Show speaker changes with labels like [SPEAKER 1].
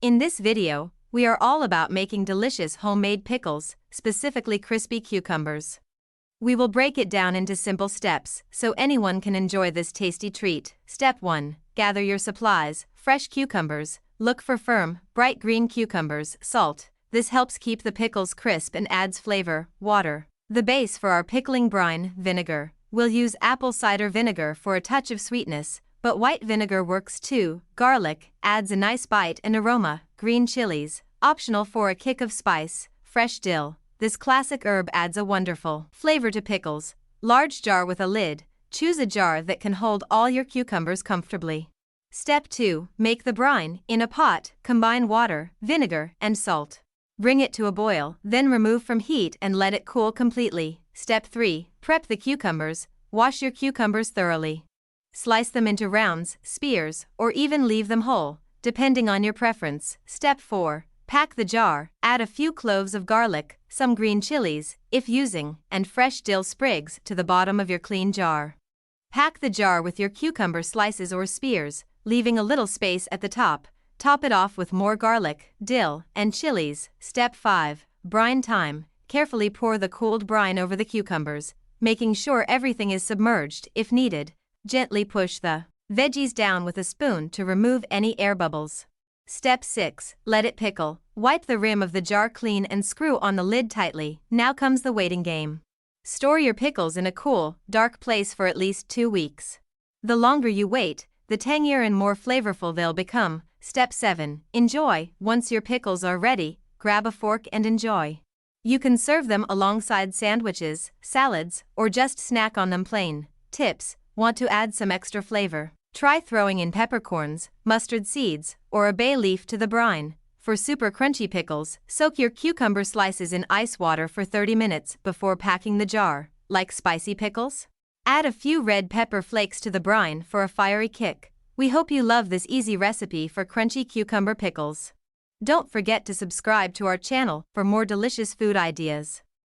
[SPEAKER 1] In this video, we are all about making delicious homemade pickles, specifically crispy cucumbers. We will break it down into simple steps so anyone can enjoy this tasty treat. Step 1. Gather your supplies. Fresh cucumbers. Look for firm, bright green cucumbers. Salt. This helps keep the pickles crisp and adds flavor. Water. The base for our pickling brine. Vinegar. We'll use apple cider vinegar for a touch of sweetness, but white vinegar works too. Garlic adds a nice bite and aroma. Green chilies, optional for a kick of spice. Fresh dill. This classic herb adds a wonderful flavor to pickles. Large jar with a lid. Choose a jar that can hold all your cucumbers comfortably. Step 2. Make the brine. In a pot, combine water, vinegar, and salt. Bring it to a boil, then remove from heat and let it cool completely. Step 3. Prep the cucumbers. Wash your cucumbers thoroughly. Slice them into rounds, spears, or even leave them whole, depending on your preference. Step 4. Pack the jar. Add a few cloves of garlic, some green chilies, if using, and fresh dill sprigs to the bottom of your clean jar. Pack the jar with your cucumber slices or spears, leaving a little space at the top. Top it off with more garlic, dill, and chilies. Step 5. Brine time. Carefully pour the cooled brine over the cucumbers, making sure everything is submerged. If needed, gently push the veggies down with a spoon to remove any air bubbles. Step 6. Let it pickle. Wipe the rim of the jar clean and screw on the lid tightly. Now comes the waiting game. Store your pickles in a cool, dark place for at least 2 weeks. The longer you wait, the tangier and more flavorful they'll become. Step 7. Enjoy. Once your pickles are ready, grab a fork and enjoy. You can serve them alongside sandwiches, salads, or just snack on them plain. Tips. Want to add some extra flavor? Try throwing in peppercorns, mustard seeds, or a bay leaf to the brine. For super crunchy pickles, soak your cucumber slices in ice water for 30 minutes before packing the jar. Like spicy pickles? Add a few red pepper flakes to the brine for a fiery kick. We hope you love this easy recipe for crunchy cucumber pickles. Don't forget to subscribe to our channel for more delicious food ideas.